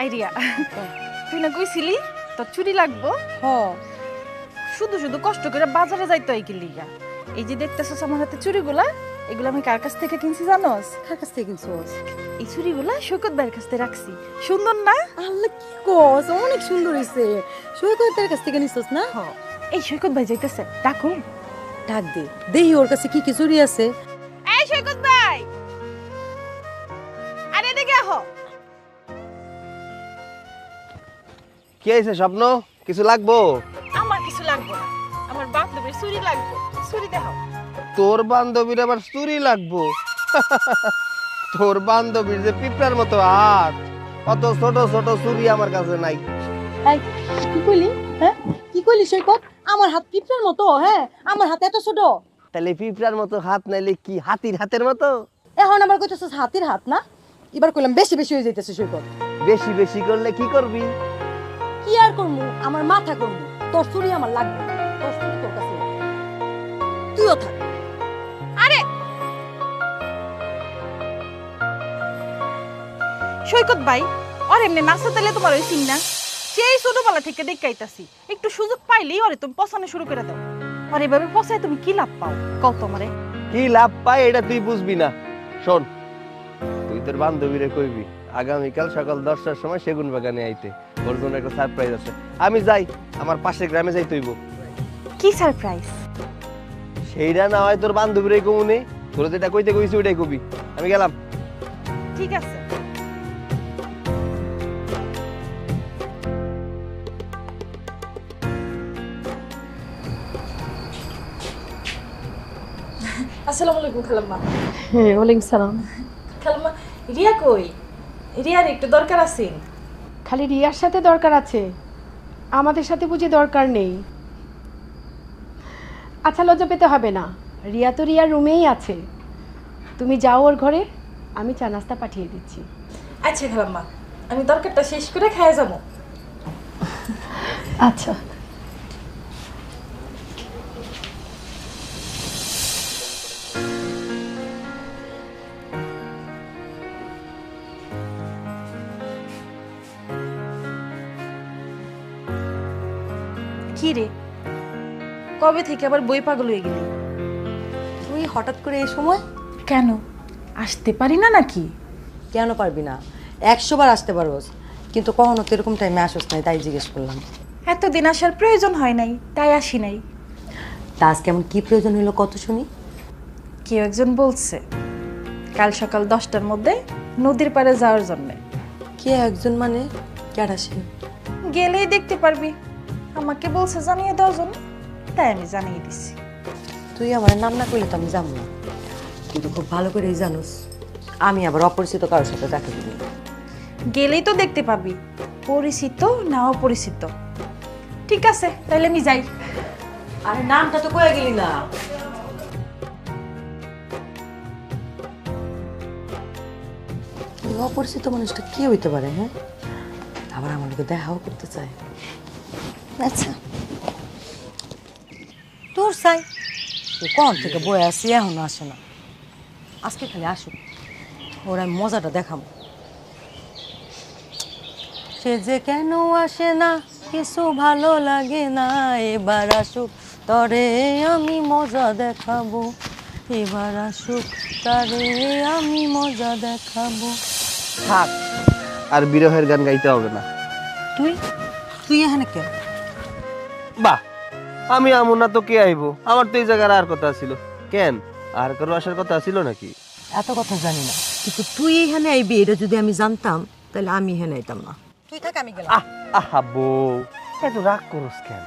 Idea তুই না কইছিলি তোর চুরি লাগবো হ শুধু শুধু কষ্ট করে বাজারে যাইতো এই কিলিগা এই যে দেখতেছস আমার হাতে চুরিগুলা এগুলো আমি কার কাছ থেকে কিনছি জানোস কার কাছ থেকে কিনছোস? এই চুরিগুলা সৈকত ভাইয়ের কাছ থেকে রাখছি সুন্দর না আল্লাহ কি কস, অনেক সুন্দর হইছে। সৈকতের কাছ থেকে নিছোস না? এই সৈকত ভাই যাইতেছে ডাকু ডাক দে, দেহি ওর কাছে কি কি চুরি আছে। এই সৈকত ভাই আরে এদিকে আহো কি হয়েছে স্বপ্ন? কিছু লাগবো? আমার কিছু লাগবে না আমার বান্ধবীর চুরি লাগবে চুরি দেখাও তোর বান্ধবীর আবার চুরি লাগবো? তোর বান্ধবীর যে পিঁপড়ার মতো হাত, অত ছোট ছোট চুরি আমার কাছে নাই। এই কি কইলি? হ্যাঁ কি কইলি সৈকত? আমার হাত পিঁপড়ার মতো? হ্যাঁ আমার হাত এত ছোট? তাহলে পিঁপড়ার মতো হাত নাইলে কি হাতির হাতের মতো? এখন আবার কইতেছস হাতির হাত না? এবার কইলাম বেশি বেশি হয়ে যাইতেছে সৈকত। বেশি বেশি করলে কি করবি? কি আর করমু, আমার মাথা করমু। তোর চুরি আমার লাগবে না, তোর চুরি তোর কাছে লাগবে। তুইও থাক। আরে সৈকত ভাই আর এমনি নাচতে তাইলে তোমার ওই সিং না সেই ছোটবেলা থেকে দেখাইতাছি একটু সুযোগ পাইলেই ওরে তুমি পছানো শুরু করে দাও আর এভাবে পছায় তুমি কি লাভ পাও কও তোমারে কি লাভ পাই এটা তুই বুঝবি না। শোন, তুই তোর বান্ধবীরে কইবি আগামীকাল সকাল 10টার সময় সেগুন বাগানে আইতে, ওর জন্য একটা সারপ্রাইজ আছে। আমি যাই, আমার পাশের গ্রামে যাইতে হইব। কি সারপ্রাইজ? সেইটা না হয় তোর বান্ধবীরে কমুনে, তোর যেটা কইতে কইছি ওইটাই কবি। আমি গেলাম। ঠিক আছে আসসালামু আলাইকুম খালাম্মা। হ্যাঁ ওয়ালাইকুম সালাম। খালাম্মা রিয়া কই? রিয়ার একটু দরকার আছে। খালি রিয়ার সাথে দরকার আছে, আমাদের সাথে বুঝি দরকার নেই? আচ্ছা লজ্জা পেতে হবে না, রিয়া তো রিয়ার রুমেই আছে। তুমি যাও ওর ঘরে, আমি চা নাস্তা পাঠিয়ে দিচ্ছি। আচ্ছা খালাম্মা আমি দরকারটা শেষ করে খাইয়া যাবো। আচ্ছা কি রে কবে থেকে আবার বই পাগল হয়ে গেলি? তুই হঠাৎ করে এই সময়? কেন আসতে পারি না নাকি? কেন পারবি না? 100 বার আসতে পারোস, কিন্তু কখনো তো এরকম টাইমে আসোস নাই, তাই জিজ্ঞেস করলাম। এতদিন আসার প্রয়োজন হয় নাই তাই আসি নাই। তা আজ কেমন কি প্রয়োজন হলো কত শুনি? কেউ একজন বলছে কাল সকাল 10টার মধ্যে নদীর পাড়ে যাওয়ার জন্য। কে একজন মানে? কেডা সে? গেলেই দেখতে পারবি। আমাকে বলছে জানিয়ে দেওয়ার জন্য, তাই আমি জানিয়ে দিছি। তুই আমার নাম না করলে তো আমি যাবো না, কিন্তু খুব ভালো করেই জানোস আমি আবার অপরিচিত কারোর সাথে দেখা দিই। গেলেই তো দেখতে পাবি পরিচিত না অপরিচিত। ঠিক আছে তাহলে আমি যাই। আরে নামটা তো কয়ে গেলি না। এই অপরিচিত মানুষটা কে হইতে পারে? হ্যাঁ আবার আমার লোকে দেখাও করতে চায়। আচ্ছা তোর চাই তুই কখন থেকে বয়ে আসি এখনো আসে না। আজকে খালি আসুক, ওর আমি মজাটা দেখাবো। সে যে কেন আসে না কিছু ভালো লাগে না, এবার আসুক তরে আমি মজা দেখাবো। এবার আসুক তারে আমি মজা দেখাবো। থাক, আর বিরহের গান গাইতে হবে না। তুই তুই এখানে কেন? বাহ, আমি আমু না তো কে আইবো? আমার তো এই জায়গার আর কথা ছিল। কেন আর কারো আসার কথা ছিল নাকি? এত কথা জানি না, কিন্তু তুই এখানে আইবি এটা যদি আমি জানতাম তাহলে আমি এখানে আইতাম না। তুই থাক আমি গেলাম। আহা বউ, এত রাগ করস কেন?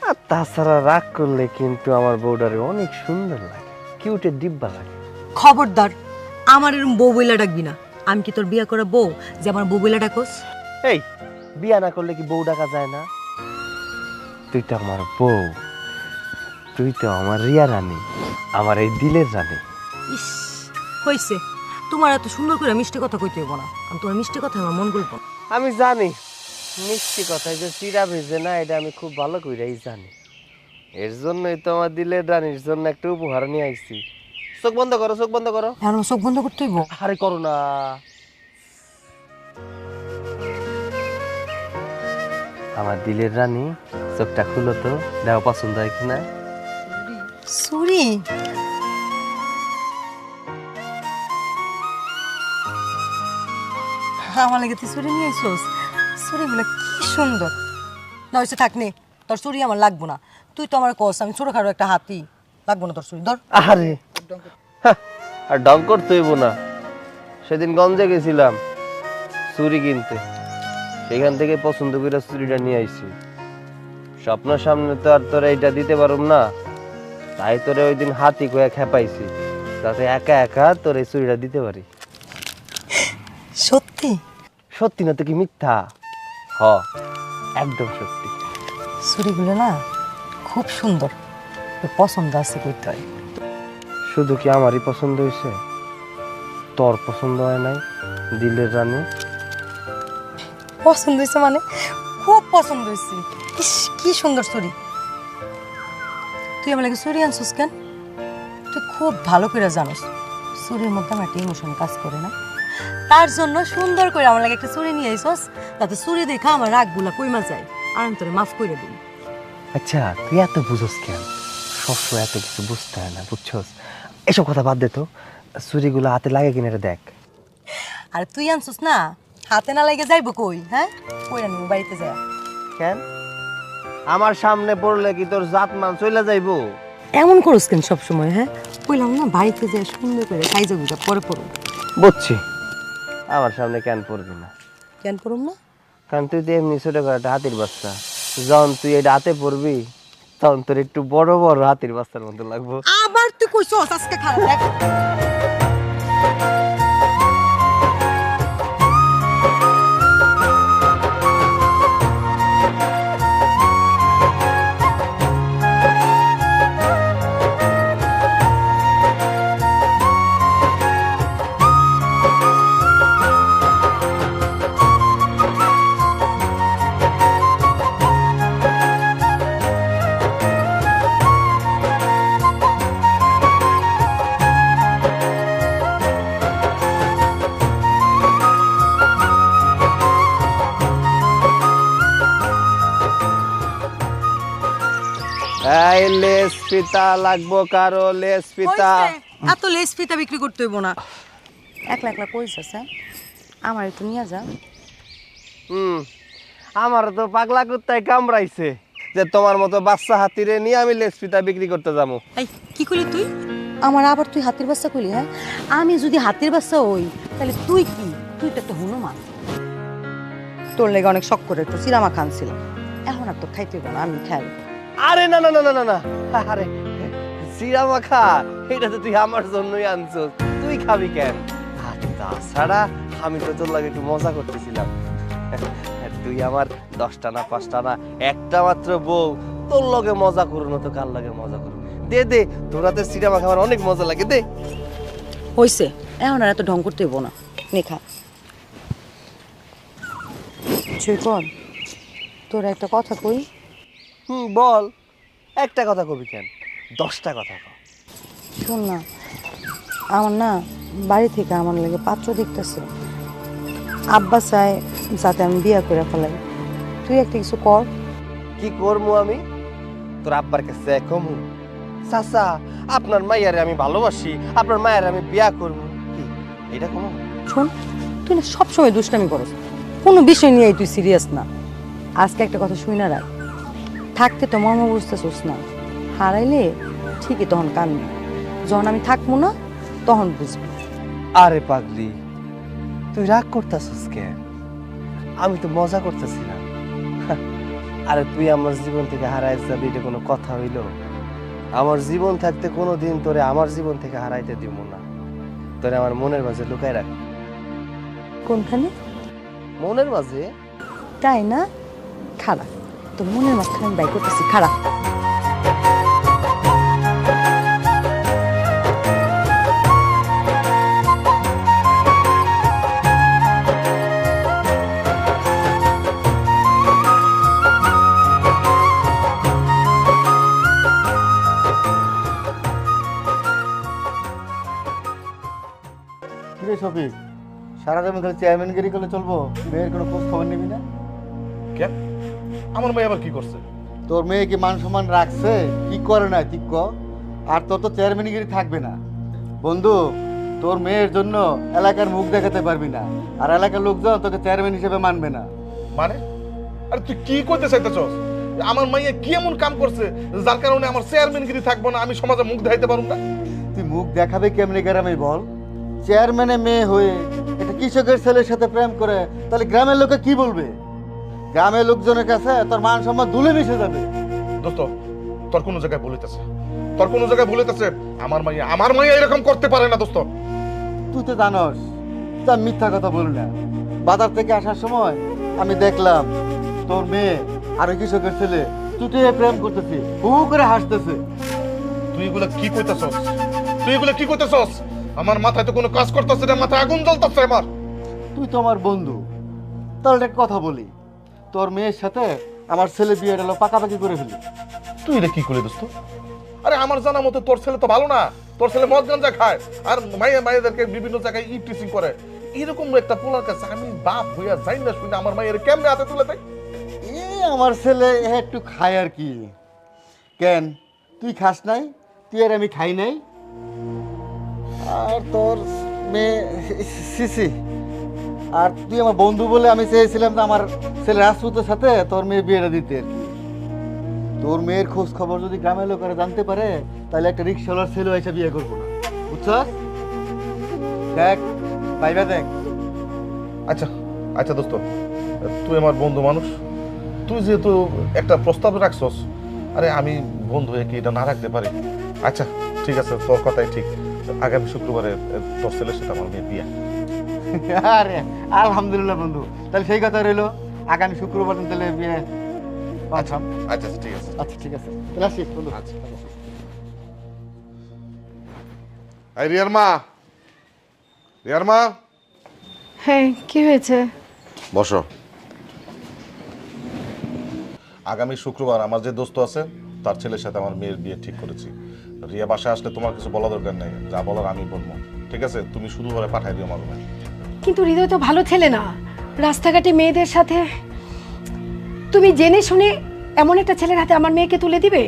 আর তাছাড়া রাগ করলে কিন্তু আমার বউটারে অনেক সুন্দর লাগে, কিউটের ডিব্বা লাগে। খবরদার আমার এরকম বউ বইলা ডাকবি না। আমি কি তোর বিয়া করা বউ যে আমার বউ বইলা ডাকোস? এই, বিয়া না করলে কি বউ ডাকা যায় না? তুই তো আমার বউ, তুই তো আমার রিয়া রানী, আমার এই দিলের রানী। ইস হইছে, তোমার এত সুন্দর করে মিষ্টি কথা কইতে হইব না। আমি তোমার মিষ্টি কথা আমার মন করবো। আমি জানি মিষ্টি কথায় যে চিরা ভেজে না, এটা আমি খুব ভালো করেই জানি। এর জন্যই তো আমার দিলের রানীর জন্য একটা উপহার নিয়ে আইছি। চোখ বন্ধ করো, চোখ বন্ধ করো। এখন চোখ বন্ধ করতে হইব? আরে করো না। আমার দিলের রানী, চোখটা খুলো তো, দেওয়া পছন্দ হয় কিনা। চুরি? আমার লাগে তুই চুরি নিয়ে আইসোস? চুরিগুলো কি সুন্দর। না হয়েছে থাক নে, তোর চুরি আমার লাগবো না। তুই তো আমার কস আমি ছোটখাটো একটা হাতি, লাগবো না তোর চুরি। ধর। আরে হ্যাঁ, আর ডং করতে হইব না। সেদিন গঞ্জে গেছিলাম চুরি কিনতে, সেখান থেকে পছন্দ করে চুরিটা নিয়ে আইছি। স্বপ্নের সামনে তো আর তোরা এইটা দিতে পারুম না, তাই তোরে ওই দিন হাতি কয়ে খেপাইছি, যাতে একা একা তোর এই চুরিটা দিতে পারি। সত্যি? সত্যি না তো কি মিথ্যা? হ, একদম সত্যি। চুরিগুলো না খুব সুন্দর, তোর পছন্দ আছে করতে হয়। শুধু কি আমারই পছন্দ হয়েছে, তোর পছন্দ হয় নাই? দিলের রানী, পছন্দ হয়েছে মানে খুব পছন্দ হয়েছে। ইস কি সুন্দর চুরি। তুই আমার লাগে চুরি আনছিস কেন? তুই খুব ভালো করে জানোস চুরির মধ্যে আমার একটা ইমোশন কাজ করে না, তার জন্য সুন্দর করে আমার লাগে একটা চুরি নিয়ে আইসস, তাতে চুরি দেখা আমার রাগগুলা কইমা যায়, আর আমি তোরে মাফ করে দিই। আচ্ছা তুই এত বুঝোস কেন? সবসময় এত কিছু বুঝতে হয় না, বুঝছস? এসব কথা বাদ দে তো, চুরিগুলো হাতে লাগে কিনা এটা দেখ। আর তুই আনছিস না, হাতে না লাগে যাইবো কই? হ্যাঁ, কইরা নিব বাড়িতে যায়। কেন আমার সামনে পড়লে কি তোর জাত মান চলে যাইবো? এমন করস কেন সব সময়? হ্যাঁ, কইলাম না বাড়িতে যায় সুন্দর করে সাইজা গুজা পরে পড়ো। বুঝছি, আমার সামনে কেন পড়বি না? কেন পড়ুম না? কারণ তুই তো এমনি ছোট করে একটা হাতির বাচ্চা, যখন তুই এটা হাতে পড়বি তখন তোর একটু বড় বড় হাতির বাচ্চার মতো লাগবো। আবার তুই কইছস আজকে খারাপ দেখ। এই লেস ফিতা লাগবো কারো? লেস ফিতা? এত লেস ফিতা বিক্রি করতে হইব না। একলা একলা কইছস? হ্যাঁ, আমার একটু নিয়ে যা। আমার তো পাগলা কুত্তায় কামড়াইছে যে তোমার মতো বাচ্চা হাতিরে নিয়ে আমি লেস ফিতা বিক্রি করতে যাবো। এই কি কইলি তুই? আমার আবার তুই হাতির বাচ্চা কইলি? হ্যাঁ, আমি যদি হাতির বাচ্চা হই তাহলে তুই কি? তুই তো একটা হনুমান। তোর লেগে অনেক শখ করে একটু সিরামা খান ছিল, এখন আর তো খাইতে হইব না, আমি খাই। আরে না না না না না না, আরে সিরা মাখা এটা তো তুই আমার জন্যই আনছস, তুই খাবি কেন? আর তাছাড়া আমি তো তোর লাগে একটু মজা করতেছিলাম। তুই আমার 10টা না 5টা না একটা মাত্র বউ, তোর লগে মজা করুন তো কার লগে মজা করুন? দে দে, তোর হাতে সিরা মাখা আমার অনেক মজা লাগে, দে। হইছে, এখন আর এত ঢং করতে হইব না, নে খা। কর তোর একটা কথা কই। বল, একটা কথা কবি কেন, 10টা কথা কও। শোন না, আমার না বাড়ি থেকে আমার লাগে পাত্র দেখতেছে, আব্বা চায় যাতে আমি বিয়া করে ফেলাই। তুই একটা কিছু কর। কি করবো আমি? তোর আব্বার কাছে কমু চাচা আপনার মাইয়ারে আমি ভালোবাসি, আপনার মায়ের আমি বিয়া করবো, কি এটা কমু? শোন, তুই না সবসময় দুষ্টামি করস, কোনো বিষয় নিয়ে তুই সিরিয়াস না। আজকে একটা কথা শুই না রাখ, থাকতে তো মর্ম বুঝতেছিস না, হারাইলে ঠিকই তখন কান্দি, যখন আমি থাকবো না তখন বুঝবি। আরে পাগলি, তুই রাগ করতেছিস কেন? আমি তো মজা করতেছিলাম। আরে তুই আমার জীবন থেকে হারাই যাবি এটা কোনো কথা হইল? আমার জীবন থাকতে কোনোদিন তোরে আমার জীবন থেকে হারাইতে দিব না, তোরে আমার মনের মাঝে লুকাই রাখ। কোনখানে? মনের মাঝে। তাই না? খারাপ, তোর মনের মাঝখানে আমি বাই করতেছি, খারাপ। কিরে শফিক, সারাটা আমি খালি চেয়ারম্যানগিরি করলে চলবো? মেয়ের কোনো খোঁজ খবর নিবি না? কেন? আমার মেয়ে আবার কি করছে? তোর মেয়ে কি মান সম্মান রাখছে? কি করে না ঠিক ক? আর তোর তো চেয়ারম্যানগিরি থাকবে না বন্ধু। তোর মেয়ের জন্য এলাকার মুখ দেখাতে পারবি না, আর এলাকার লোকজন তোকে চেয়ারম্যান হিসেবে মানবে না। মানে আরে তুই কি করতে চাইতেছস? আমার মাইয়া কি এমন কাম করছে যার কারণে আমার চেয়ারম্যানগিরি থাকবো না, আমি সমাজে মুখ দেখাইতে পারুম না? তুই মুখ দেখাবে কেমনি গ্রামে বল? চেয়ারম্যানের মেয়ে হয়ে একটা কৃষকের ছেলের সাথে প্রেম করে তাহলে গ্রামের লোকে কি বলবে? গ্রামের লোকজনের কাছে তোর মান সম্মান ধুলে মিশে যাবে। দোস্ত, তোর কোনো জায়গায় ভুলিতেছে, তোর কোনো জায়গায় ভুলিতেছে। আমার মাইয়া এরকম করতে পারে না দোস্ত। তুই তো জানস তা মিথ্যা কথা বলি না। বাজার থেকে আসার সময় আমি দেখলাম তোর মেয়ে আর ওই কৃষকের ছেলে তুই প্রেম করতেছে, হু করে হাসতেছে। তুই এগুলা কি কইতেছস? তুই এগুলা কি কইতেছস? আমার মাথায় তো কোনো কাজ করতেছে না, মাথায় আগুন জ্বলতেছে আমার। তুই তো আমার বন্ধু, তাহলে একটা কথা বলি, তোর মেয়ের সাথে আমার ছেলে বিয়েটা পাকাপাকি করে ফেলি। তুই এটা কি করলি দোস্ত? আরে আমার জানা মতো তোর ছেলে তো ভালো না, তোর ছেলে মদ গাঞ্জা খায় আর মায়েদেরকে বিভিন্ন জায়গায় টিচিং করে। এরকম একটা পোলার কাছে আমি বাপ হইয়া যাই না শুনে আমার মায়ের কেমনে হাতে তুলে দেয়? আমার ছেলে একটু খায় আর কি। কেন তুই খাস নাই? তুই আর আমি খাই নাই? আর তোর মেয়ে সিসি, আর তুই আমার বন্ধু বলে আমি চেয়েছিলাম যে আমার ছেলে রাজপুতের সাথে তোর মেয়ে বিয়েটা দিতে আর কি। তোর মেয়ের খোঁজ খবর যদি গ্রামের লোকেরা জানতে পারে তাহলে একটা রিক্সাওয়ালার ছেলে এসে বিয়ে করবো না, বুঝছস? দেখ ভাইবা দেখ। আচ্ছা আচ্ছা দোস্ত, তুই আমার বন্ধু মানুষ, তুই যেহেতু একটা প্রস্তাব রাখছস, আরে আমি বন্ধু হয়ে কি এটা না রাখতে পারি? আচ্ছা ঠিক আছে, তোর কথাই ঠিক। আগামী শুক্রবারে তোর ছেলের সাথে আমার মেয়ে বিয়া। আরে আলহামদুলিল্লাহ বন্ধু, তাহলে সেই কথা রইলো, আগামী শুক্রবার তাহলে বিয়ে। আচ্ছা আচ্ছা ঠিক আছে। আচ্ছা ঠিক আছে, তাহলে আসিস বন্ধু। আচ্ছা। এই রিয়ার মা, রিয়ার মা, হ্যাঁ কি হয়েছে? বসো। আগামী শুক্রবার আমার যে দোস্ত আছে তার ছেলের সাথে আমার মেয়ের বিয়ে ঠিক করেছি। রিয়া বাসায় আসলে তোমার কিছু বলা দরকার নেই, যা বলার আমি বলবো, ঠিক আছে? তুমি শুধু করে পাঠাই দিও আমার রুমে। কিন্তু হৃদয় তো ভালো ছেলে না, রাস্তাঘাটে মেয়েদের সাথে। তুমি জেনে শুনে এমন একটা ছেলের হাতে আমার মেয়েকে তুলে দিবে?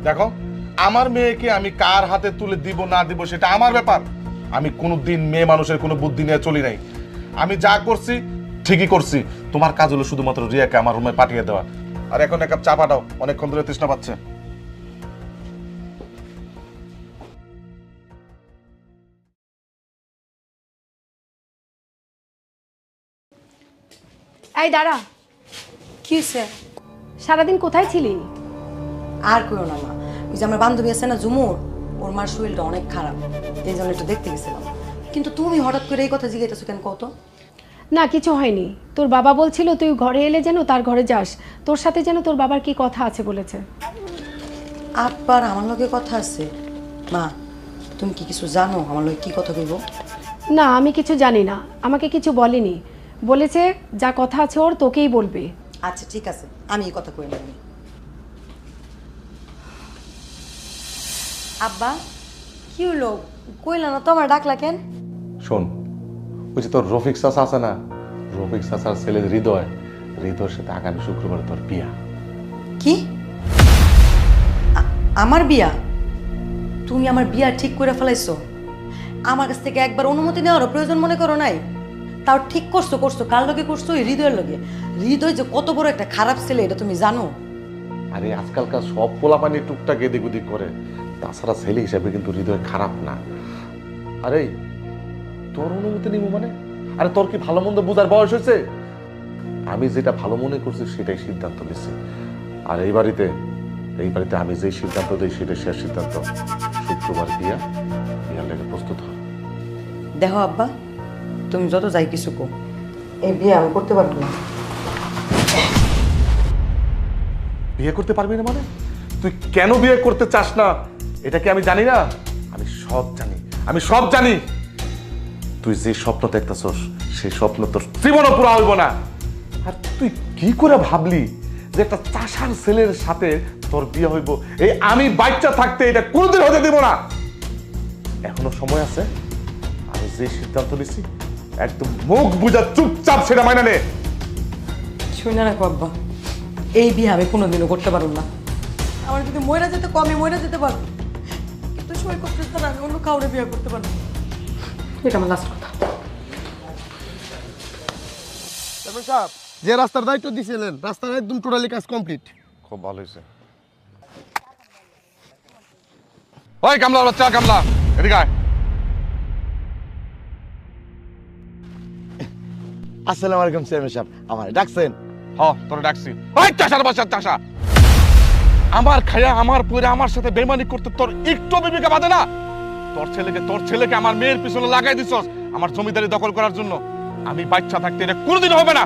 দেখো, আমার মেয়েকে আমি কার হাতে তুলে দিব না দিব সেটা আমার ব্যাপার। আমি কোনোদিন মেয়ে মানুষের কোনো বুদ্ধি নিয়ে চলি নাই। আমি যা করছি ঠিকই করছি। তোমার কাজ হলো শুধুমাত্র রিয়াকে আমার রুমে পাঠিয়ে দেওয়া। আর এখন এক কাপ চা পাঠাও, অনেকক্ষণ ধরে তৃষ্ণা পাচ্ছে। এই দাঁড়া, কি হয়েছে? সারাদিন কোথায় ছিলি? আর কেউ না মা, ওই যে আমার বান্ধবী আছে না ঝুমুর, ওর মার শরীরটা অনেক খারাপ, এই জন্য একটু দেখতে গেছিলাম। কিন্তু তুমি হঠাৎ করে এই কথা জিজ্ঞাসা কেন কত? না কিছু হয়নি, তোর বাবা বলছিল তুই ঘরে এলে যেন তার ঘরে যাস, তোর সাথে যেন তোর বাবার কি কথা আছে বলেছে। আব্বার আমার লগে কথা আছে? মা তুমি কি কিছু জানো আমার লগে কি কথা কইব? না আমি কিছু জানি না, আমাকে কিছু বলেনি, বলেছে যা কথা আছে ওর তোকেই বলবে। আচ্ছা ঠিক আছে, আমি এই কথা কই নেব। আব্বা কি হলো, কইলা না তো আমার ডাকলা কেন? শোন, ওই যে তোর রফিক চাচা আছে না, রফিক চাচার ছেলে হৃদয়, হৃদয়ের সাথে আগামী শুক্রবার তোর বিয়া। কি আমার বিয়া? তুমি আমার বিয়া ঠিক করে ফেলাইছো? আমার কাছ থেকে একবার অনুমতি নেওয়ারও প্রয়োজন মনে করো নাই? তাও ঠিক করছো করছো, কার লগে করছো? ওই হৃদয়ের লগে। হৃদয় যে কত বড় একটা খারাপ ছেলে এটা তুমি জানো? আরে আজকালকার সব পোলাপানি টুকটাক এদিক ওদিক করে, তাছাড়া ছেলে হিসাবে কিন্তু হৃদয় খারাপ না। আরে তোর অনুমতি নিব মানে? আরে তোর কি ভালো মন্দ বোঝার বয়স হয়েছে? আমি যেটা ভালো মনে করছি সেটাই সিদ্ধান্ত নিচ্ছি। আর এই বাড়িতে আমি যেই সিদ্ধান্ত দিই সেটাই শেষ সিদ্ধান্ত। শুক্রবার বিয়ার লেগে প্রস্তুত হ। দেখো আব্বা, তুমি যত যাই কিছু কো, এই বিয়ে আমি করতে পারবো না। বিয়ে করতে পারবি না মানে? তুই কেন বিয়ে করতে চাস না এটা কি আমি জানি না? আমি সব জানি। তুই যে স্বপ্ন দেখতেছস সেই স্বপ্ন তোর জীবনও পুরা হইব না। আর তুই কি করে ভাবলি যে একটা চাষার ছেলের সাথে তোর বিয়ে হইব? এই আমি বাচ্চা থাকতে এটা কোনোদিন হতে দিব না। এখনো সময় আছে। আমি যে সিদ্ধান্ত নিছি একদম মুখ বুঝা চুপচাপ সেটা মাইনা নে। শুনে রাখো আব্বা, এই বিয়ে আমি কোনোদিনও করতে পারবো না। আমার যদি ময়রা যেতে কমে ময়রা যেতে পারবো, কিন্তু সই করতে ছাড়া আমি অন্য কাউরে বিয়ে করতে পারবো না। এটা আমার লাস্ট কথা। চেয়ারম্যান সাহেব, যে রাস্তার দায়িত্ব দিয়েছিলেন রাস্তার একদম টোটালি কাজ কমপ্লিট। খুব ভালো হয়েছে। ওই কামলা বাচ্চা, কামলা এদিকে আয়। আসসালামু আলাইকুম চেয়ারম্যান সাহেব, আমার ডাকছেন? তোরে ডাকছি। ওই চাষার বাসার চাষা, আমার খায়া আমার পরে আমার সাথে বেমানি করতে তোর একটু বিবেকে বাদে না? তোর ছেলেকে আমার মেয়ের পিছনে লাগাই দিছস আমার জমিদারি দখল করার জন্য। আমি বাচ্চা থাকতে এটা কোনোদিন হবে না।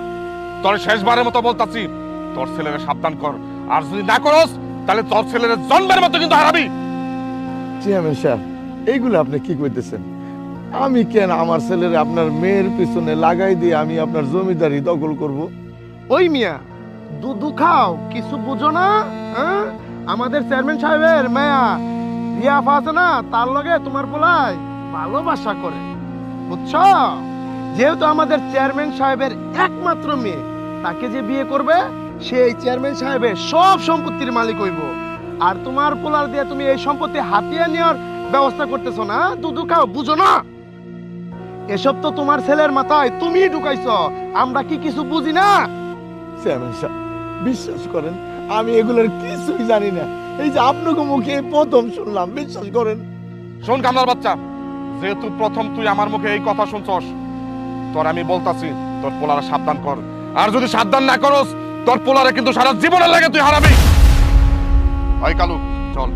তোর শেষবারের মতো বলতাছি, তোর ছেলেকে সাবধান কর, আর যদি না করস তাহলে তোর ছেলের জন্মের মতো কিন্তু হারাবি। চেয়ারম্যান সাহেব, এইগুলো আপনি কি করতেছেন? আমি কেন আমার ছেলের আপনার মেয়ের পিছনে লাগাই দিয়ে আমি আপনার জমিদারি দখল করব? ওই মিয়া, দুধু খাও, কিছু বুঝো না? হ্যাঁ, আমাদের চেয়ারম্যান সাহেবের মায়া রিয়াফা আছে না, তার লগে তোমার পোলাই ভালোবাসা করে, বুঝছো? যেহেতু আমাদের চেয়ারম্যান সাহেবের একমাত্র মেয়ে, তাকে যে বিয়ে করবে সেই চেয়ারম্যান সাহেবের সব সম্পত্তির মালিক হইব। আর তোমার পোলার দিয়ে তুমি এই সম্পত্তি হাতিয়ে নেওয়ার ব্যবস্থা করতেছো না? দুধু খাও, বুঝো না? এসব তো তোমার ছেলের মাথায় তুমি ঢুকাইছ, আমরা কি কিছু বুঝি না? চেয়ারম্যান সাহেব, বিশ্বাস করেন আমি এগুলোর কিছুই জানি না, এই যে আপনাকে মুখে প্রথম শুনলাম, বিশ্বাস করেন। শোন কামলার বাচ্চা, যেহেতু প্রথম তুই আমার মুখে এই কথা শুনছস, তোর আমি বলতাছি তোর পোলারে সাবধান কর, আর যদি সাবধান না করস তোর পোলারে কিন্তু সারা জীবনের লাগে তুই হারাবি। ওই কালু চল।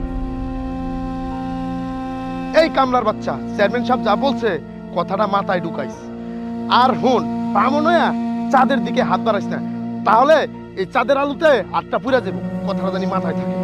এই কামলার বাচ্চা, চেয়ারম্যান সাহেব যা বলছে কথাটা মাথায় ঢুকাইস। আর হুন, বামন হইয়া চাঁদের দিকে হাত বাড়াইস না, তাহলে এই চাঁদের আলুতে আটটা পুরা যাবে, কথাটা জানি মাথায় থাকে।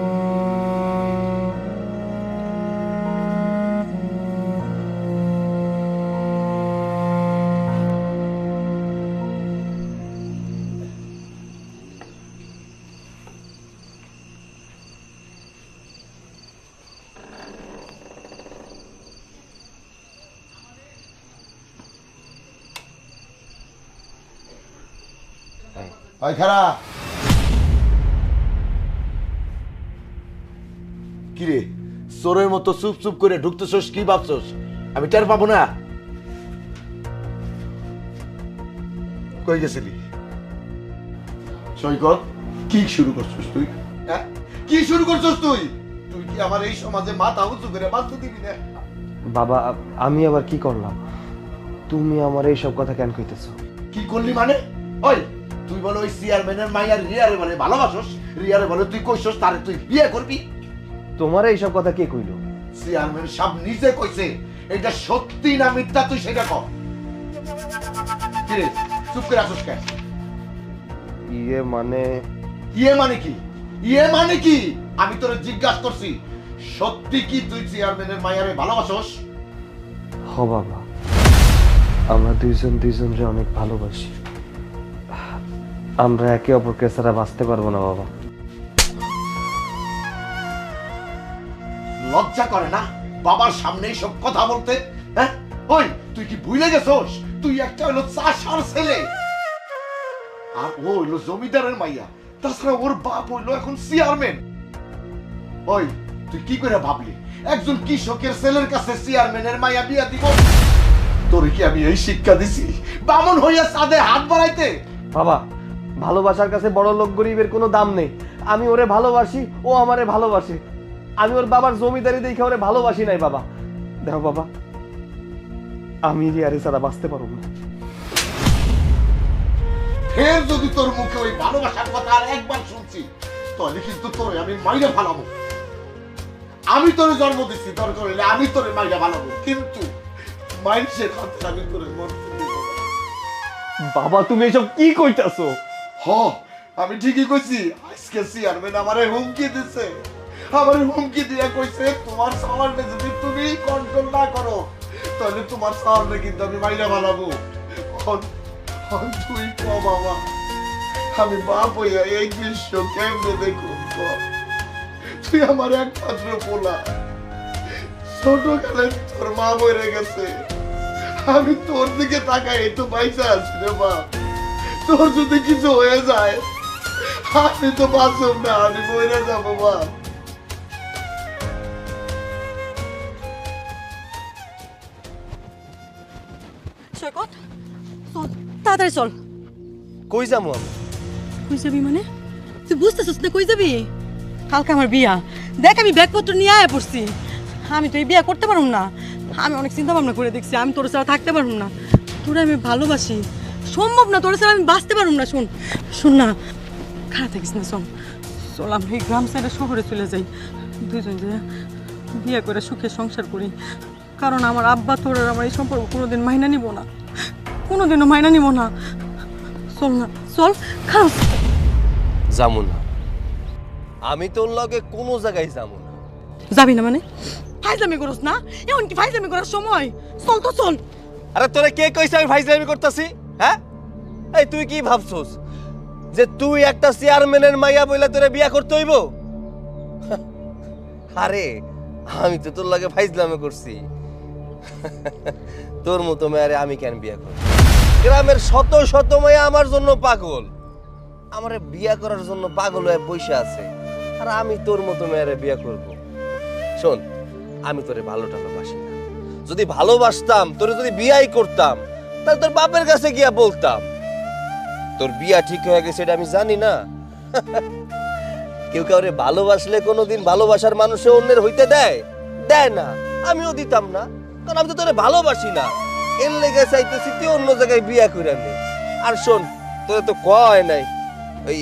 ওই খারা, কিরে চোরের মতো চুপ চুপ করে ঢুকতেছস? কি ভাবছস আমি টের পাবো না? কই গেছিলি? সৈকত, কি শুরু করছস তুই? হ্যাঁ, কি শুরু করছস তুই? তুই কি আমার এই সমাজে মাথা উঁচু করে বাঁচতে দিবি না? বাবা, আমি আবার কি করলাম? তুমি আমার এইসব কথা কেন কইতেছো? কি করলি মানে? ওই তুই বলে ওই চেয়ারম্যানের মাইয়ার রিয়ারে বলে ভালোবাসস, রিয়ারে বলে তুই কইছস তারে তুই বিয়ে করবি। তোমার এইসব কথা কে কইলো? চেয়ারম্যান সাহেব নিজে কইছে। এটা সত্যি না মিথ্যা তুই সেটা কর। কি রে, চুপ করে আসছ কেন? ইয়ে মানে কি? ইয়ে মানে কি? আমি তোরে জিজ্ঞাসা করছি, সত্যি কি তুই চেয়ারম্যানের মাইয়ারে ভালোবাসস? হ বাবা, আমরা দুইজনরে অনেক ভালোবাসি। আমরা একে অপরকে ছাড়া বাঁচতে পারবো না বাবা। লজ্জা করে না বাবার সামনে সব কথা বলতে? হ্যাঁ, ওই তুই কি ভুলে গেছস তুই একটা হলো চাষার ছেলে, আর ও হইলো জমিদারের মাইয়া। তাছাড়া ওর বাপ হইলো এখন চেয়ারম্যান। ওই তুই কি করে ভাবলি একজন কৃষকের ছেলের কাছে চেয়ারম্যানের মাইয়া বিয়া দিব? তোর কি আমি এই শিক্ষা দিছি বামন হইয়া সাদে হাত বাড়াইতে? বাবা, ভালোবাসার কাছে বড় লোক গরিবের কোনো দাম নেই। আমি ওরে ভালোবাসি, ও আমারে ভালোবাসে। আমি ওর বাবার জমিদারি দেখে ওরে ভালোবাসি নাই বাবা। দেখো বাবা, আমি রিয়ারে ছাড়া বাঁচতে পারবো না। ফের যদি তোর মুখে ওই ভালোবাসার কথা আর একবার শুনছি, তাহলে কিন্তু তোরে আমি মাইরে ভালাবো। আমি তোরে জন্ম দিচ্ছি, দরকার হইলে আমি তোরে মাইরে ভালাবো, কিন্তু মাইন্ডসেট হাতে আমি তোরে মরতে দেব না। বাবা, তুমি এসব কি কইতাছো? হ, আমি ঠিকই কইছি। আজকে চেয়ারম্যান আমারে হুমকি দিছে। আমারে হুমকি দিয়া কইছে তোমার সামানটা যদি তুমি কন্ট্রোল না করো তাহলে তোমার সামানটা কিন্তু আমি মাইরে ভালাবো। তুই ক বাবা, আমি বাপ হইয়া এই দৃশ্য কেমনে দেখুন? তুই আমার একমাত্র পোলা, ছোটকালে তোর মা মরে গেছে, আমি তোর দিকে তাকাই তো পয়সা আছি রে বাপ। তোর যদি কিছু হয়ে যায় আমি তো বাঁচব না, আমি মরে যাবো মা। সৈকত চল, তাড়াতাড়ি চল। কই যাবো আমি? কই যাবি মানে? তুই বুঝতেছিস না কই যাবি? কালকে আমার বিয়া, দেখ আমি ব্যাগপত্র নিয়ে আয়া পড়ছি। আমি তো এই বিয়া করতে পারুম না। আমি অনেক চিন্তা ভাবনা করে দেখছি, আমি তোর ছাড়া থাকতে পারুম না। তোরা আমি ভালোবাসি, সম্ভব না তোর ছাড়া আমি বাঁচতে পারুম না। শোন শোন না, খারাপ থাকিস না, শোন চল আমরা এই গ্রাম সাইডে শহরে চলে যাই, দুইজন যে বিয়ে করে সুখে সংসার করি। কারণ আমার আব্বা তোর আর আমার এই সম্পর্ক কোনোদিন মাইনা নিব না, কোনোদিনও মাইনা নিব না। চল না, চল। খারাপ যাবো না, আমি তোর লগে কোনো জায়গায় যাবো না। যাবি না মানে? ফাইজলামি করস না? এমন কি ফাইজলামি করার সময়? চল তো চল। আরে তোরে কে কইছে আমি ফাইজলামি করতেছি? হ্যাঁ, এই তুই কি ভাবছস যে তুই একটা চেয়ারম্যানের মাইয়া বইলা তোরে বিয়া করতে হইব? আরে আমি তো তোর লগে ফাইজলামি করছি। তোর মতো মেয়ারে আমি কেন বিয়া করব? গ্রামের শত শত মাইয়া আমার জন্য পাগল, আমারে বিয়া করার জন্য পাগল হয়ে বসে আছে, আর আমি তোর মতো মেয়ারে বিয়া করব? শোন, আমি তোরে ভালো টাকা বাসি না। যদি ভালোবাসতাম, তোরে যদি বিয়াই করতাম, তাহলে তোর বাপের কাছে গিয়া বলতাম তোর বিয়া ঠিক হয়ে গেছে। এটা আমি জানি না? কেউ কাউরে ভালোবাসলে কোনোদিন ভালোবাসার মানুষে অন্যের হইতে দেয়? দেয় না। আমিও দিতাম না, কারণ আমি তো তোরে ভালোবাসি না। এর লেগে চাইতেছি তুই অন্য জায়গায় বিয়া করে নে। আর শোন, তোরে তো কয় নাই, ওই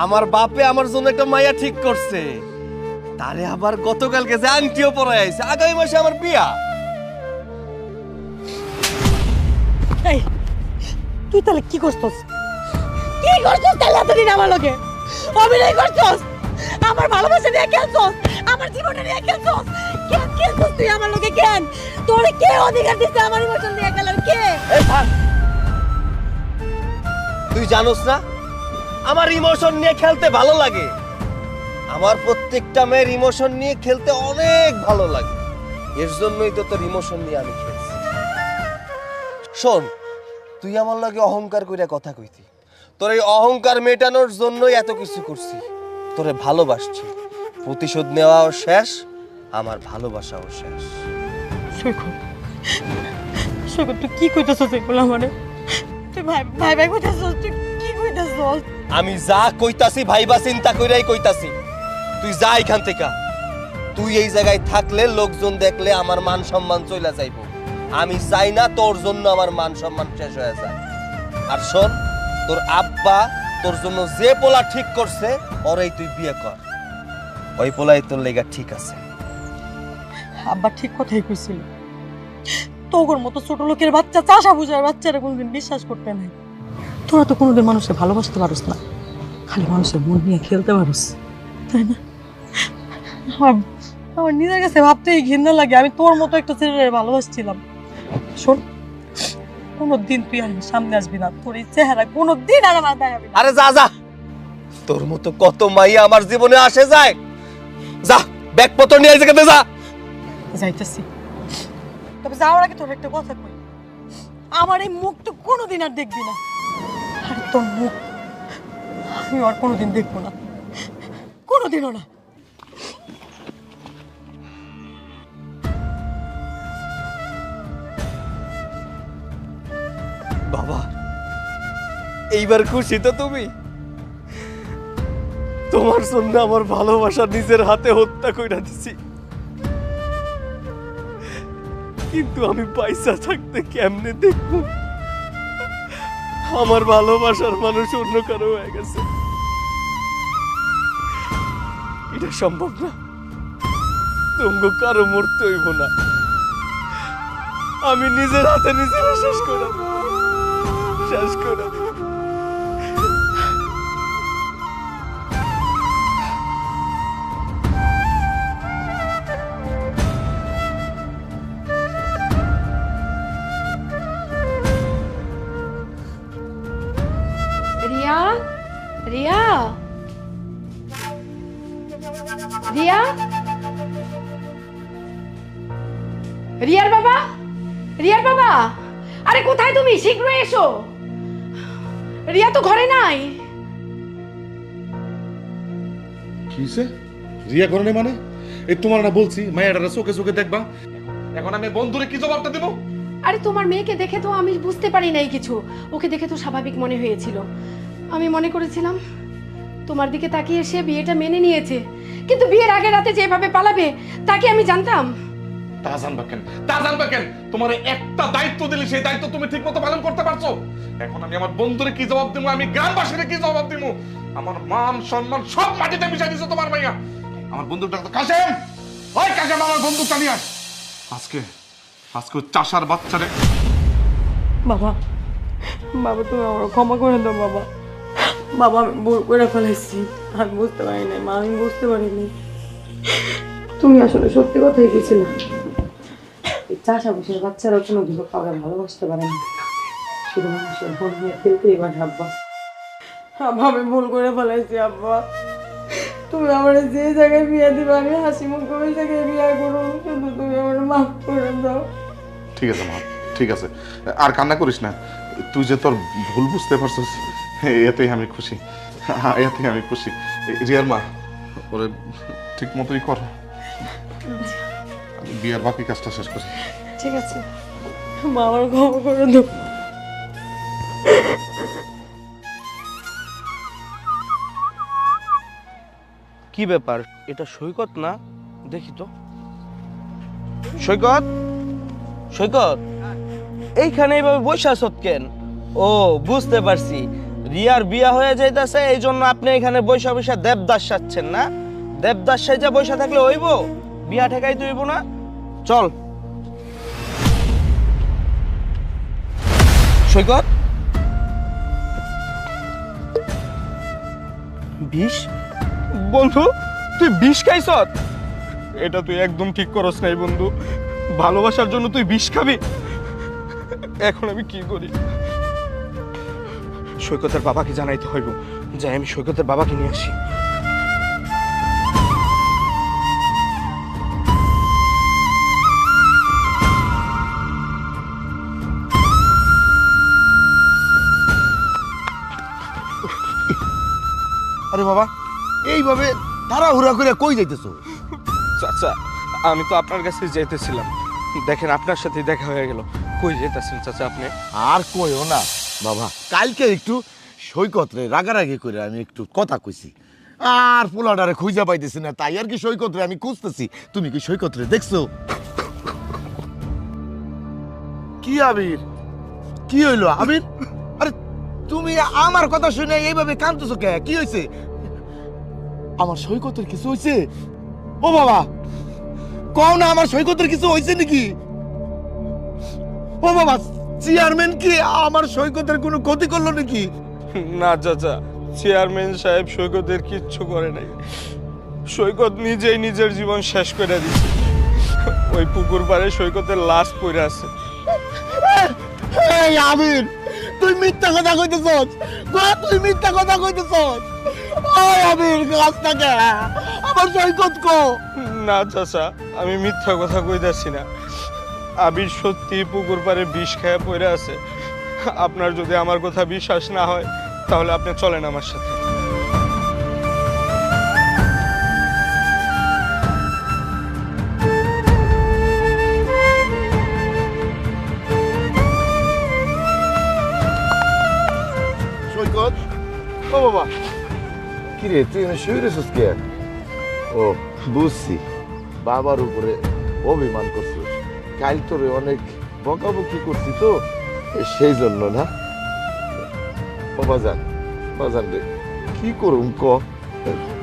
আমার বাপে আমার জন্য একটা মাইয়া ঠিক করছে, তারে আবার গতকালকে যে আংটিও পরাই আইছে। আগামী মাসে আমার বিয়া। এই তুই তাহলে কি করছস? কি করছস তাহলে এতদিন আমার লগে? অভিনয় করছস? আমার ভালোবাসা নিয়ে খেলছস? আমার জীবনে নিয়ে খেলছস? কেন খেলছস তুই আমার লগে? কেন তোরে কে অধিকার দিতে আমার ইমোশন নিয়ে খেলার? কে? এই থাক, তুই জানোস না আমার ইমোশন নিয়ে খেলতে ভালো লাগে? আমার প্রত্যেকটা মেয়ের ইমোশন নিয়ে খেলতে অনেক ভালো লাগে, এর জন্যই তো তোর ইমোশন নিয়ে আমি খেলছি। শোন, তুই আমার লাগে অহংকার কইরা কথা কইতি, তোর এই অহংকার মেটানোর জন্যই এত কিছু করছি। তোরে ভালোবাসছি, প্রতিশোধ নেওয়াও শেষ, আমার ভালোবাসাও শেষ। সৈকত, সৈকত তুই কি কইতাছস এগুলো আমারে? তুই ভাই ভাই ভাই কইতাছস? তুই কি কইতাছস? আমি যা কইতাছি ভাইবা চিন্তা কইরাই কইতাছি। তুই যা এখান থেকে। তুই এই জায়গায় থাকলে লোকজন দেখলে আমার মান সম্মান চলে যাইব। আমি চাই না তোর জন্য আমার মান সম্মান শেষ হয়ে যায়। আর শোন, তোর আব্বা তোর জন্য যে পোলা ঠিক করছে ওরেই তুই বিয়ে কর, ওই পোলাই তোর লেগা ঠিক আছে। আব্বা ঠিক কথাই কইছিল, তোর মতো ছোট লোকের বাচ্চা, চাষা বুঝার বাচ্চারা কোনোদিন বিশ্বাস করতে নাই। তোরা তো কোনোদিন মানুষকে ভালোবাসতে পারোস না, খালি মানুষের মন নিয়ে খেলতে পারোস, তাই না? আমার নিজের কাছে ভাবতেই ঘৃণা লাগে, আমি তোর মতো একটা ছেলের ভালোবাসছিলাম। শোন, কোনোদিন তুই আর সামনে আসবি না, তোর এই চেহারা কোনোদিন আর আমার দেখাবি না। আরে যা যা, তোর মতো কত মাইয়া আমার জীবনে আসে যায়। যা, ব্যাগপত্র নিয়ে যেতে যা। যাইতেছি, তবে যাওয়ার আগে তোর একটা কথা কই, আমার এই মুখ তো কোনোদিন আর দেখবি না। আর তোর মুখ আমি আর কোনোদিন দেখবো না, কোনোদিনও না। বাবা, এইবার খুশি তো তুমি? তোমার জন্য আমার ভালোবাসা নিজের হাতে হত্যা কইরা দিছি, কিন্তু আমি পয়সা থাকতে কেমনে দেখবো আমার ভালোবাসার মানুষ অন্য কারো হয়ে গেছে? এটা সম্ভব না, তোমাকে কারো মরতে হইব না, আমি নিজের হাতে নিজের শেষ করে দেব, শেষ করে দেব। রিয়া, রিয়া, রিয়া, রিয়ার বাবা, রিয়ার বাবা, আরে কোথায় তুমি? শীঘ্র এসো, রিয়া তো ঘরে নাই। কিসে রিয়া ঘরে নেই মানে? এই তোমার না বলছি মায়েরা চোখে চোখে দেখবা, এখন আমি বন্ধুরে কি জবাবটা দেবো? আরে তোমার মেয়েকে দেখে তো আমি বুঝতে পারি নাই কিছু, ওকে দেখে তো স্বাভাবিক মনে হয়েছিল। আমি মনে করেছিলাম তোমার দিকে তাকিয়ে সে বিয়েটা মেনে নিয়েছে, কিন্তু বিয়ের আগে রাতে যেভাবে পালাবে তাকে আমি জানতাম। তা জানবা কেন, তা জানবা কেন? তোমার একটা দায়িত্ব দিলে সেই দায়িত্ব তুমি ঠিক মতো পালন করতে পারছো? এখন আমি আমার বন্ধুরে কি জবাব দেবো, আমি গ্রামবাসীরে কি জবাব দেবো? আমার মান সম্মান সব মাটিতে মিশাই দিছো তোমার মাইয়া। আমার বন্ধুটা তো কাশেম, ওই কাশেম আমার বন্ধুটা নিয়ে আস। আজকে আজকে চাষার বাচ্চারে। বাবা, বাবা তুমি আমার ক্ষমা করে দাও বাবা। বাবা আমি ভুল করে ফেলেছি, আমি বুঝতে পারি নাই মা, আমি বুঝতে পারিনি। তুমি আসলে সত্যি কথাই গেছিলে। এই চাষা বসে বাচ্চারা কোনো দিকে কাউকে ভালোবাসতে পারে না, শুধু মানুষের মন নিয়ে খেলতেই পারে। আব্বা আব্বা আমি ভুল করে ফেলেছি আব্বা, তুমি আমার যে জায়গায় বিয়ে দিবে আমি হাসি মুখ ওই জায়গায় বিয়ে করো, কিন্তু তুমি আমার মাফ করে দাও। ঠিক আছে মা, ঠিক আছে, আর কান্না করিস না। তুই যে তোর ভুল বুঝতে পারছিস এতেই আমি খুশি, এতেই আমি খুশি। রিয়ার মা ওরে ঠিক মতোই কর, আমি বিয়ার বাকি কাজটা শেষ করি। ঠিক আছে মা, আমার ক্ষমা করে দাও। কি ব্যাপার, এটা সৈকত না? দেখি তো। সৈকত, সৈকত এইখানে এইভাবে বসে আছো কেন? ও বুঝতে পারছি, রিয়ার বিয়া হয়ে যাইতেছে এই জন্য আপনি এখানে বসে বসে দেবদাস সাজছেন না? দেবদাস সাজা বসে থাকলে হইব? বিয়া ঠেকাই তো হইব না। চল সৈকত। বিষ? বন্ধু তুই বিষ খাইছ? এটা তুই একদম ঠিক করস নাই বন্ধু, ভালোবাসার জন্য তুই বিষ খাবি? এখন আমি কি করি? সৈকতের বাবাকে জানাইতে হইব, যাই আমি সৈকতের বাবাকে নিয়ে আসি। আরে বাবা, এইভাবে তাড়াহুড়া করে কই যাইতেছো? চাচা আমি তো আপনার কাছে যেতেছিলাম, দেখেন আপনার সাথে দেখা হয়ে গেল। কই যেতেছেন চাচা আপনি? আর কইও না বাবা, কালকে একটু সৈকত রে রাগারাগি করে আমি একটু কথা কইছি, আর পোলাডারে খুঁজা পাইতেছি না, তাই আর কি সৈকত রে আমি খুঁজতেছি। তুমি কি সৈকত রে দেখছো? কি আবির, কি হইলো আবির? আরে তুমি আমার কথা শুনে এইভাবে কাঁদতেছো কে? কি হয়েছে? আমার সৈকতের কিছু হয়েছে? ও বাবা কও না, আমার সৈকতের কিছু হয়েছে নাকি? ও বাবা, চেয়ারম্যান কি আমার সৈকতের কোনো ক্ষতি করলো নাকি? না চাচা, চেয়ারম্যান সাহেব সৈকতের কিচ্ছু করে নাই। সৈকত নিজেই নিজের জীবন শেষ করে দিয়েছে। ওই পুকুর পাড়ে সৈকতের লাশ পড়ে আছে। এই আবির, তুই মিথ্যা কথা কইতেছস? তুই মিথ্যা কথা কইতেছস? ওই আবির, গাছটাকে আমার সৈকত কো? না চাচা, আমি মিথ্যা কথা কইতাছি না। আবির সত্যি পুকুর পাড়ে বিষ খেয়ে পড়ে আছে। আপনার যদি আমার কথা বিশ্বাস না হয় তাহলে আপনি চলেন আমার সাথে। সৈকত, ও বাবা, কি রে তুই এনে শুয়ে রেছিস কে? ও বুঝছি, বাবার উপরে অভিমান করছিস। কাল তোরে অনেক বকাবকি করছি তো, সেই জন্য না? ও বাজান, বাজান রে কি করুম ক?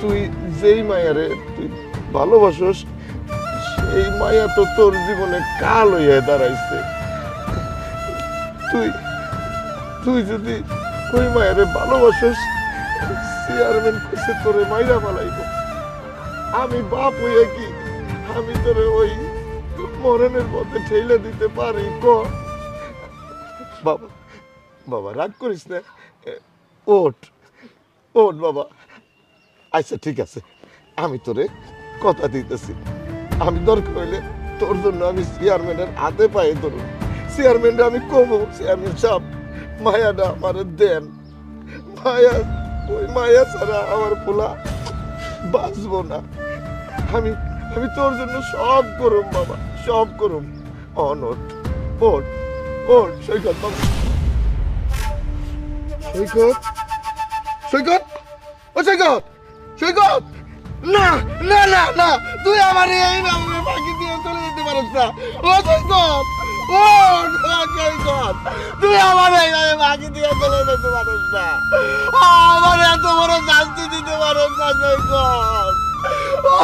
তুই যেই মায়ারে তুই ভালোবাসস, সেই মায়া তো তোর জীবনে কাল হইয়া দাঁড়াইছে। তুই তুই যদি ওই মায়ারে ভালোবাসস, চেয়ারম্যান কইছে তোরে মাইরা পালাইব। আমি বাপ হইয়া কি আমি তোরে ওই মরণের পথে ঠেলে দিতে পারি ক? বাবা, বাবা রাগ করিস না, ওঠ ওঠ বাবা। আচ্ছা ঠিক আছে, আমি তোরে কথা দিতেছি, আমি দরকার হইলে তোর জন্য আমি চেয়ারম্যানের হাতে পায়ে ধরুন। চেয়ারম্যানরা আমি কমু, চেয়ারম্যান সাহেব মায়াটা আমার দেন। মায়া, ওই মায়া ছাড়া আমার পোলা বাঁচবো না। আমি আমি তোর জন্য সব করুম বাবা, সব করুম। অনট ওট ওট সৈকত বাবা, সৈকত সৈকত ও সৈকত সৈকত, না না না না, তুই আমার এইভাবে ফাঁকি দিয়ে চলে যেতে পারিস না। ও সৈকত, ও সৈকত, তুই আমার এইভাবে ফাঁকি দিয়ে চলে যেতে পারিস না। আমার এত বড় শান্তি দিতে পারিস না সৈকত। ও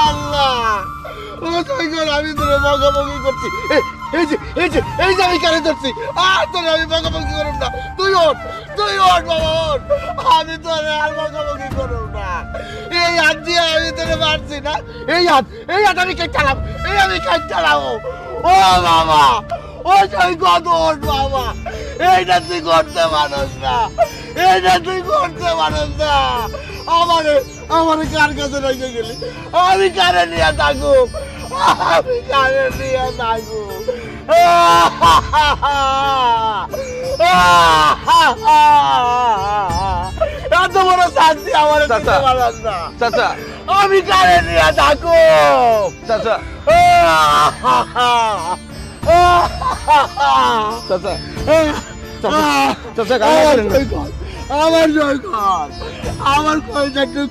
আল্লাহ, ও সৈকত, আমি তোরে বকাবকি করছি। এই যে আমি কানে ধরছি, আর তোরে আমি বকাবকি করব না। তুই ওঠ বাবা, ওঠ। আমি তোরে আর বকাবকি করব না। এই হাত দিয়ে আমি তোরে মারছি না, এই হাত আমি চালাম, আমি চালাবো। ও বাবা, ও সৈকত, ওঠ বাবা। এইটা তুই করতে পারস না, এইটা তুই করতে পারস না। আমারে কার কাছে রেখে গেলি? আমি কারে নিয়ে থাকুক, আমি কারে নিয়ে থাকুক। এত বড় শান্তি আমার দিতে পারস না। চাচা আমি কারে নিয়ে থাকুক। চাচা চাচা চাচা আমার সৈকত, আমার সৈকত, আমার কয়টা টুক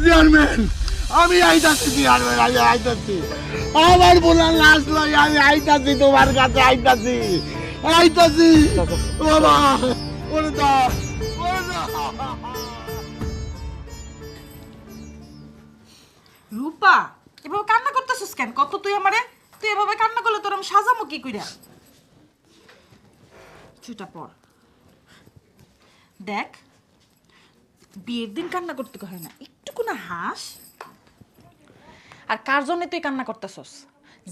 চেয়ারম্যান, আমি আইতাছি চেয়ারম্যান, আমি আইতাছি। আমার বোলার লাশ লই আমি আইতাছি, তোমার কাছে আইতাছি। বাবা, ওরে দাও, ওরে দাও। রূপা, এভাবে কান্না করতেছিস কেন? কত তুই এভাবে কান্না করলে তোর আমি সাজামো কি কইরা? চুটা পর দেখ, বিয়ের দিন কান্না করতে হয় না, একটুকু না হাস। আর কার জন্য তুই কান্না করতেছস?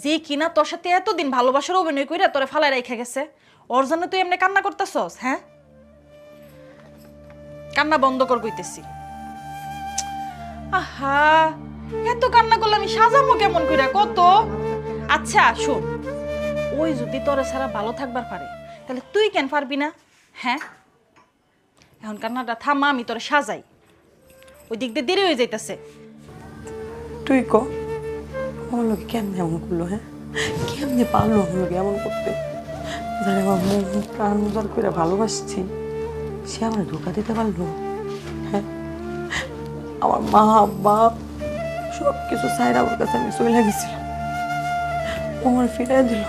যে কিনা তোর সাথে এতদিন ভালোবাসার অভিনয় কইরা তোরে ফালায় রেখে গেছে, ওর জন্য তুই এমনি কান্না করতেছস? হ্যাঁ, কান্না বন্ধ কর কইতেছি। আহা, এত কান্না করলে আমি সাজামো কেমন কইরা কত? আচ্ছা শোন, ওই যদি তোরে ছাড়া ভালো থাকবার পারে, তাহলে তুই কেন পারবি না? হ্যাঁ, এখন কান্নাটা থামা, আমি তোরে সাজাই। ওই দিক দিয়ে দেরি হয়ে যাইতেছে। তুই ক আমার লোকে কেমনে এমন করলো? হ্যাঁ, কেমনে পারলো আমার লোকে এমন করতে? যারা আমার মন প্রাণ উজাড় করে ভালোবাসছি, সে আমার ধোকা দিতে পারলো? হ্যাঁ, আমার মা বাপ সব কিছু সাইড আমার কাছে আমি চলে গেছিলাম, ও আমার ফিরাই দিল।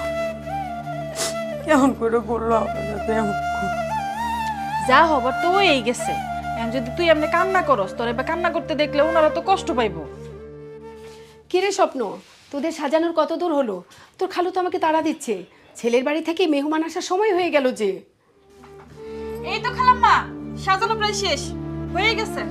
কেমন করে করলো আমার সাথে এমন? যা হবার তো হয়েই গেছে। এখন যদি তুই এমনি কান্না করস, তোর এবার কান্না করতে দেখলে ওনারা তো কষ্ট পাইবো। কিরে স্বপ্ন, তোদের সাজানোর কত দূর হলো? তোর খালু তো আমাকে তাড়া দিচ্ছে, ছেলের বাড়ি থেকে মেহমান আসার সময় হয়ে গেল যে। এই তো খালাম্মা, সাজানো প্রায় শেষ হয়ে গেছে।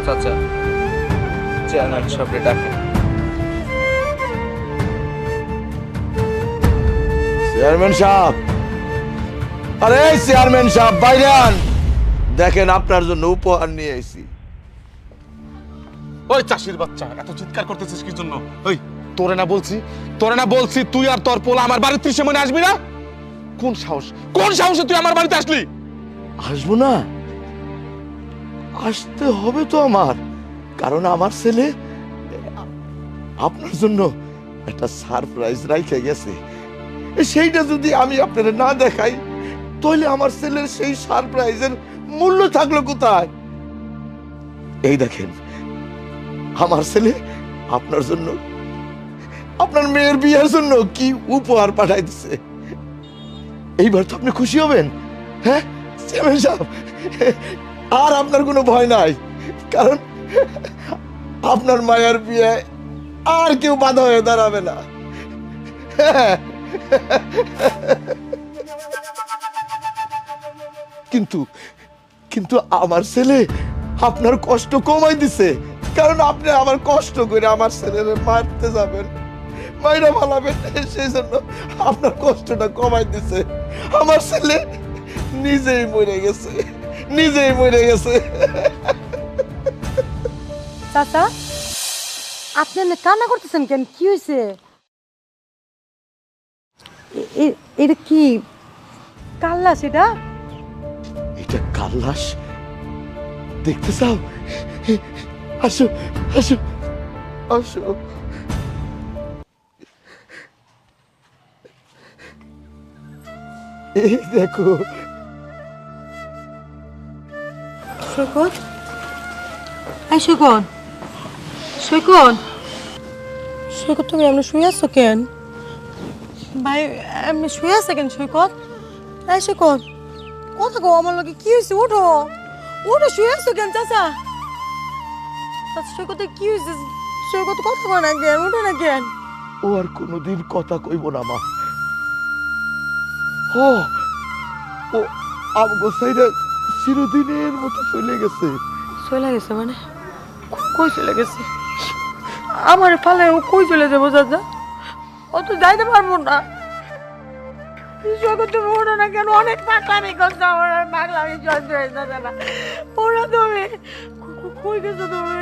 চাচা চেয়ারম্যান সাহেবরে ডাকেন। চেয়ারম্যান সাহেব, আরে চেয়ারম্যান সাহেব বাইরে আন, দেখেন আপনার জন্য উপহার নিয়ে আইছি। ওই চাষির বাচ্চা, এত চিৎকার করতেছিস কি জন্য? ওই তোরে না বলছি তুই আর তোর পোলা আমার বাড়ির 30 মনে আসবি না? কোন সাহসে তুই আমার বাড়িতে আসলি? আসবো না? আসতে হবে তো আমার, কারণ আমার ছেলে আপনার জন্য একটা সারপ্রাইজ রাইখে গেছে। সেইটা যদি আমি আপনারা না দেখাই, তাহলে আমার ছেলের সেই সারপ্রাইজের মূল্য থাকলো কোথায়? এই দেখেন, আমার ছেলে আপনার জন্য, আপনার মেয়ের বিয়ের জন্য কি উপহার পাঠাইছে। এইবার তো আপনি খুশি হবেন, হ্যাঁ চেয়ারম্যান সাহেব? আর আপনার কোনো ভয় নাই, কারণ আপনার মায়ের বিয়ে আর কেউ বাধা হয়ে দাঁড়াবে না। কিন্তু কিন্তু আমার ছেলে আপনার কষ্ট কমাই দিছে, কারণ আপনি আমার কষ্ট করে আমার ছেলেরে মারতে যাবেন, মাইরা ভালাবেন, সেই জন্য আপনার কষ্টটা কমাই দিছে। আমার ছেলে নিজেই মরে গেছে, নিজেই মরে গেছে। চাচা আপনি এমনি কান্না করতেছেন কেন? কি হয়েছে? এটা কি কাল্লা? সেটা এটা কার লাশ? দেখতে চাও? আসো আসো আসো। এই দেখো। সৈকত, এই সৈকত, সৈকত, সৈকত তুমি এমনি শুয়ে আছো কেন? ভাই এমনি শুয়ে আছে কেন সৈকত? এই সৈকত কথা কো আমার লগে, কি হয়েছে? ওঠো ওঠো, শুয়ে আছো কেন চাচা? চাচা সৈকতের কি হয়েছে? সৈকত কথা কয় না কেন? ওঠো না কেন? ও আর কোনোদিন কথা কইব না মা। ও ও আমগো সাইরা চিরদিনের মতো চলে গেছে। চলে গেছে মানে? কই চলে গেছে? আমার ফালে ও কই চলে যাবো চাচা? ও তো যাইতে পারবো না। সৈকত তুমি ওঠো না কেন? অনেক পাগলামি করছো, আমার আর পাগলামি সহ্য হয়ে যাচ্ছে না। ওরা তুমি কই গেছো? তুমি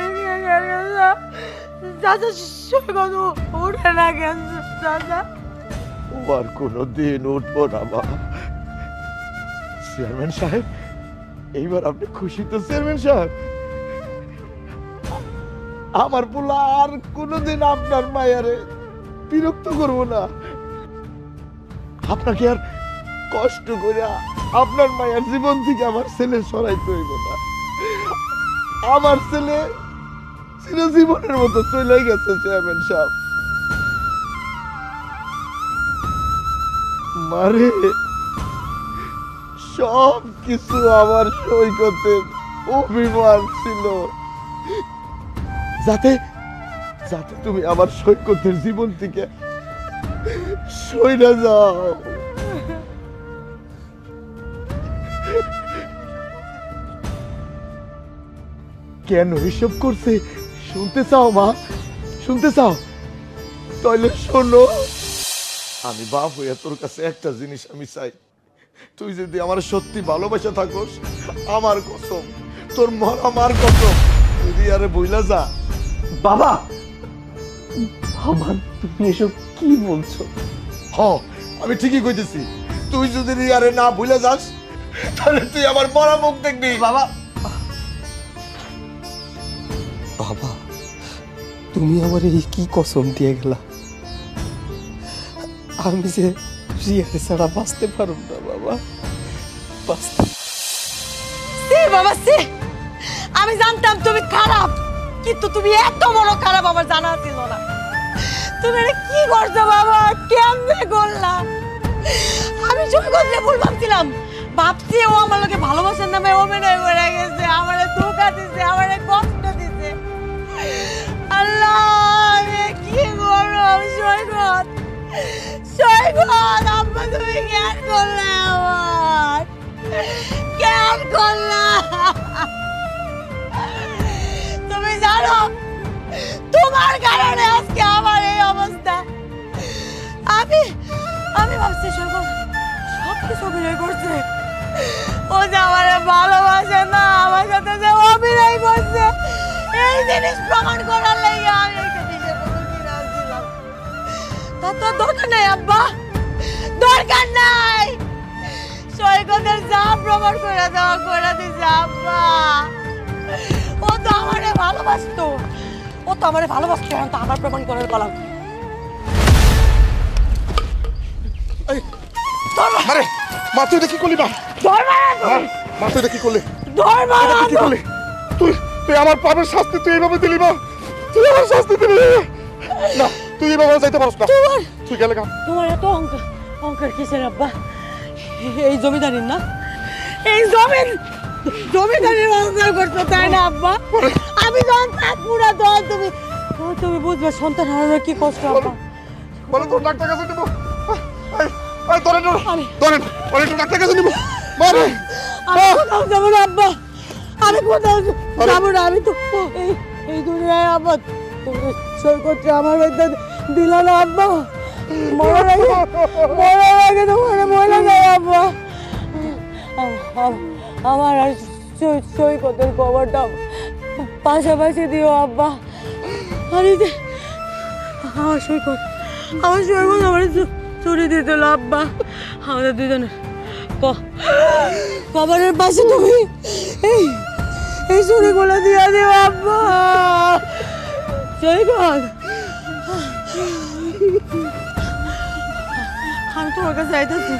চাচা সৈকত ওঠে না কেন চাচা? ও আর কোনোদিন উঠবো না মা। চেয়ারম্যান সাহেব, এইবার আপনি খুশি তো চেয়ারম্যান সাহেব? আমার পোলা আর কোনোদিন আপনার মায়ারে বিরক্ত করবো না। আপনাকে আর কষ্ট করে আপনার মায়ের জীবন থেকে আমার ছেলে সরাইতে হইব না। আমার ছেলে চিরজীবনের মতো চলে গেছে চেয়ারম্যান সাহেব। মারে সব কিছু আমার সৈকতের অভিমান ছিল, যাতে যাতে তুমি আমার সৈকতের জীবন থেকে সইরা যাও। কেন এসব করছে শুনতে চাও মা? শুনতে চাও? তাহলে শোনো, আমি বাপ হইয়া তোর কাছে একটা জিনিস আমি চাই, তুই যদি আমার সত্যি ভালোবাসা থাকোস, আমার কসম, তোর আমার কসম, তুই রিয়ারে বইলা যা। বাবা, বাবা তুমি এসব কি বলছো? হ, আমি ঠিকই কইতেছি। তুই যদি রিয়ারে না ভুলে যাস, তাহলে তুই আমার মরা মুখ দেখবি। বাবা, বাবা তুমি আমার এই কি কসম দিয়ে গেলা? আমি যে রিয়ারে ছাড়া বাঁচতে পারব না বাবা, বাঁচতে। বাবা সে আমি জানতাম তুমি খারাপ, কিন্তু তুমি এত বড় খারাপ আমার জানা ছিল না। তুমি এটা কি করছো বাবা? কেমনে করলা? আমি সৈকতকে ভুল ভাবছিলাম, ভাবছি ও আমার লোকে ভালোবাসার নামে অভিনয় করে গেছে, আমারে ধোঁকা দিছে, আমারে কষ্ট দিছে। আল্লাহ আমি কি করব? সৈকত, সৈকত আম্মা তুমি কেন করলে? আমার কেন করলা? তুমি জানো তোমার কারণে আজকে আমার এই অবস্থা। আমি আমি ভাবছি সৈকত সব কিছু অভিনয় করছে, ও যে আমার ভালোবাসে না, আমার সাথে যে অভিনয় করছে, এই জিনিস প্রমাণ করার লাগে আমি একটা বিষয় কিনে আসছিলাম। তার তো দরকার নাই আব্বা, দরকার নাই। সৈকতের যা প্রমাণ করে দেওয়া করে দিছে আব্বা। ও তো আমারে ভালোবাসতো, ও তো আমারে ভালোবাসতো, এখন তো আমার প্রমাণ করার গলা। আরে মা, তুই এটা কি করলি মা? মা তুই এটা কি করলি? এটা তুই কি করলি? তুই তুই আমার পাপের শাস্তি তুই এইভাবে দিলি মা? তুই আমার শাস্তি দিলি না, তুই এইভাবে যাইতে পারছ না। তুই গেলে গা। তোমার এত অহংকার, অহংকার কিসের আব্বা? এই জমিদারির না, এই জমিদারির অহংকার করছো তাই না আব্বা? আমি যখন থাকবো না তখন তুমি বুঝবে সন্তান হারানোর কি কষ্ট আব্বা। বলে তোর ডাক্তার কাছে নিব ধরেন ধরেন ওরে একটু ডাক্তার কাছে নিব মারে আমি কোথাও যাবো না আব্বা, আমি কোথাও যাবো না। আমি তো এই দুনিয়ায় আব্বা তুমি সই করতে আমার মধ্যে দিল না আব্বা। মরার আগে তোমার মরে যায় আব্বা। আমার আর সৈকতের খবরটা পাশাপাশি দিও আব্বা। আরে যে আমার সৈকত আমার চুরি দিয়ে দিল আব্বা। আমাদের দুজনের কবরের পাশে তুমি এই চুরিগুলো দিয়ে দিও আব্বা। সৈকত আমি তোমার কাছে আইতেছি।